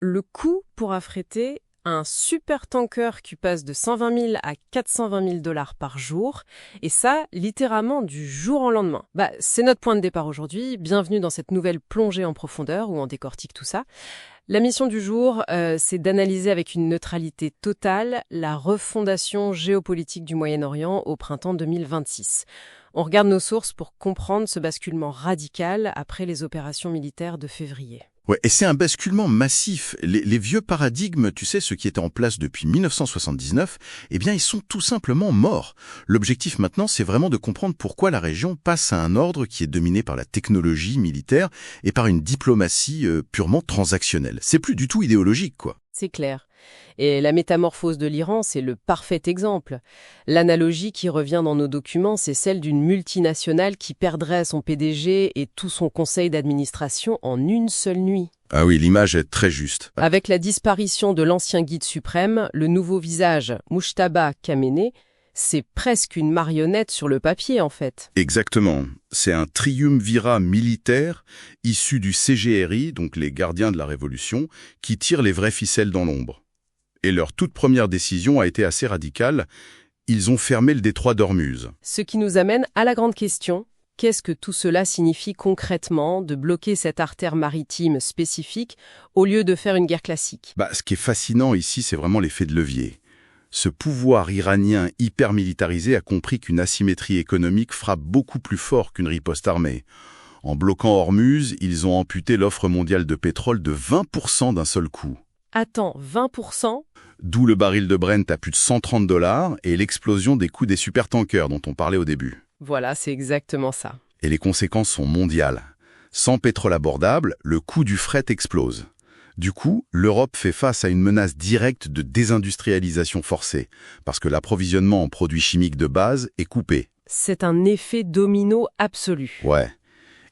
le coût pour affréter un supertanker qui passe de 120 000 à 420 000 dollars par jour, et ça, littéralement du jour au lendemain. C'est notre point de départ aujourd'hui. Bienvenue dans cette nouvelle plongée en profondeur où on décortique tout ça. La mission du jour, c'est d'analyser avec une neutralité totale la refondation géopolitique du Moyen-Orient au printemps 2026. On regarde nos sources pour comprendre ce basculement radical après les opérations militaires de février. Ouais, et c'est un basculement massif. Les vieux paradigmes, tu sais, ceux qui étaient en place depuis 1979, eh bien, ils sont tout simplement morts. L'objectif maintenant, c'est vraiment de comprendre pourquoi la région passe à un ordre qui est dominé par la technologie militaire et par une diplomatie purement transactionnelle. C'est plus du tout idéologique, quoi. C'est clair. Et la métamorphose de l'Iran, c'est le parfait exemple. L'analogie qui revient dans nos documents, c'est celle d'une multinationale qui perdrait son PDG et tout son conseil d'administration en une seule nuit. Ah oui, l'image est très juste. Avec la disparition de l'ancien guide suprême, le nouveau visage, Mujtaba Khamenei, c'est presque une marionnette sur le papier, en fait. Exactement. C'est un triumvirat militaire issu du CGRI, donc les gardiens de la Révolution, qui tire les vraies ficelles dans l'ombre. Et leur toute première décision a été assez radicale. Ils ont fermé le détroit d'Ormuz. Ce qui nous amène à la grande question. Qu'est-ce que tout cela signifie concrètement de bloquer cette artère maritime spécifique au lieu de faire une guerre classique? Ce qui est fascinant ici, c'est vraiment l'effet de levier. Ce pouvoir iranien hyper militarisé a compris qu'une asymétrie économique frappe beaucoup plus fort qu'une riposte armée. En bloquant Ormuz, ils ont amputé l'offre mondiale de pétrole de 20% d'un seul coup. Attends, 20%? D'où le baril de Brent à plus de 130 $ et l'explosion des coûts des supertankers dont on parlait au début. Voilà, c'est exactement ça. Et les conséquences sont mondiales. Sans pétrole abordable, le coût du fret explose. Du coup, l'Europe fait face à une menace directe de désindustrialisation forcée, parce que l'approvisionnement en produits chimiques de base est coupé. C'est un effet domino absolu. Ouais.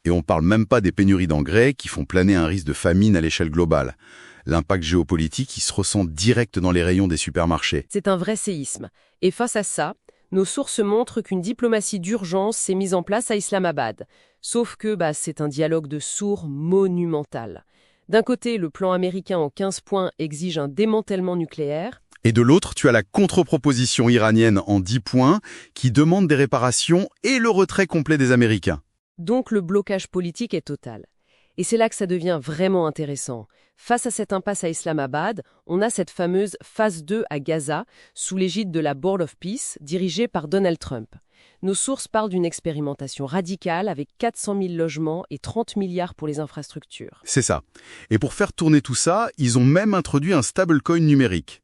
Et on parle même pas des pénuries d'engrais qui font planer un risque de famine à l'échelle globale. L'impact géopolitique, il se ressent direct dans les rayons des supermarchés. C'est un vrai séisme. Et face à ça, nos sources montrent qu'une diplomatie d'urgence s'est mise en place à Islamabad. Sauf que c'est un dialogue de sourds monumental. D'un côté, le plan américain en 15 points exige un démantèlement nucléaire. Et de l'autre, tu as la contre-proposition iranienne en 10 points qui demande des réparations et le retrait complet des Américains. Donc le blocage politique est total. Et c'est là que ça devient vraiment intéressant. Face à cette impasse à Islamabad, on a cette fameuse phase 2 à Gaza, sous l'égide de la Board of Peace, dirigée par Donald Trump. Nos sources parlent d'une expérimentation radicale avec 400 000 logements et 30 milliards pour les infrastructures. C'est ça. Et pour faire tourner tout ça, ils ont même introduit un stablecoin numérique.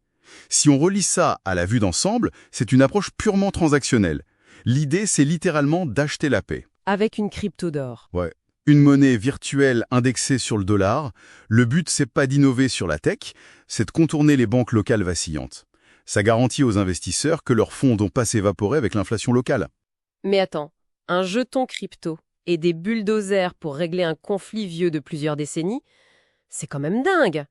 Si on relie ça à la vue d'ensemble, c'est une approche purement transactionnelle. L'idée, c'est littéralement d'acheter la paix. Avec une crypto d'or. Ouais. Une monnaie virtuelle indexée sur le dollar. Le but, c'est pas d'innover sur la tech, c'est de contourner les banques locales vacillantes. Ça garantit aux investisseurs que leurs fonds n'ont pas s'évaporer avec l'inflation locale. Mais attends, un jeton crypto et des bulldozers pour régler un conflit vieux de plusieurs décennies, c'est quand même dingue.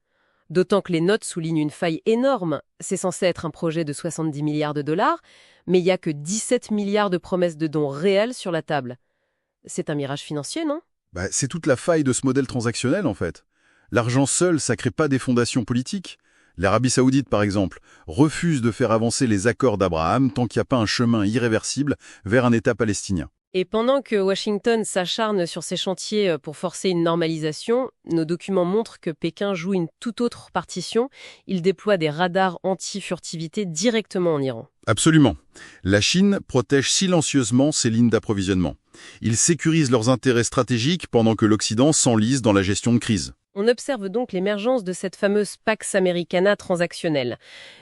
D'autant que les notes soulignent une faille énorme. C'est censé être un projet de 70 milliards de dollars, mais il n'y a que 17 milliards de promesses de dons réels sur la table. C'est un mirage financier, non? C'est toute la faille de ce modèle transactionnel, en fait. L'argent seul, ça crée pas des fondations politiques. L'Arabie Saoudite, par exemple, refuse de faire avancer les accords d'Abraham tant qu'il n'y a pas un chemin irréversible vers un État palestinien. Et pendant que Washington s'acharne sur ces chantiers pour forcer une normalisation, nos documents montrent que Pékin joue une toute autre partition. Il déploie des radars anti-furtivité directement en Iran. Absolument. La Chine protège silencieusement ses lignes d'approvisionnement. Ils sécurisent leurs intérêts stratégiques pendant que l'Occident s'enlise dans la gestion de crise. On observe donc l'émergence de cette fameuse Pax Americana transactionnelle.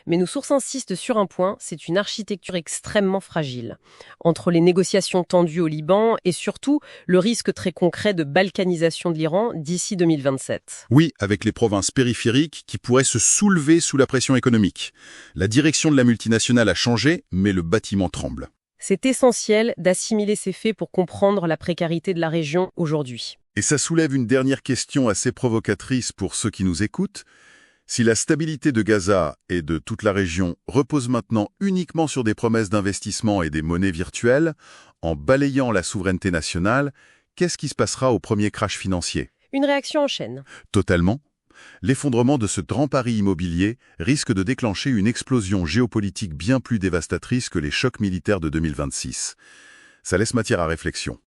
Mais nos sources insistent sur un point, c'est une architecture extrêmement fragile. Entre les négociations tendues au Liban et surtout le risque très concret de balkanisation de l'Iran d'ici 2027. Oui, avec les provinces périphériques qui pourraient se soulever sous la pression économique. La direction de la multinationale a changé, mais le bâtiment tremble. C'est essentiel d'assimiler ces faits pour comprendre la précarité de la région aujourd'hui. Et ça soulève une dernière question assez provocatrice pour ceux qui nous écoutent. Si la stabilité de Gaza et de toute la région repose maintenant uniquement sur des promesses d'investissement et des monnaies virtuelles, en balayant la souveraineté nationale, qu'est-ce qui se passera au premier crash financier? Une réaction en chaîne. Totalement. l'effondrement de ce grand pari immobilier risque de déclencher une explosion géopolitique bien plus dévastatrice que les chocs militaires de 2026. Ça laisse matière à réflexion.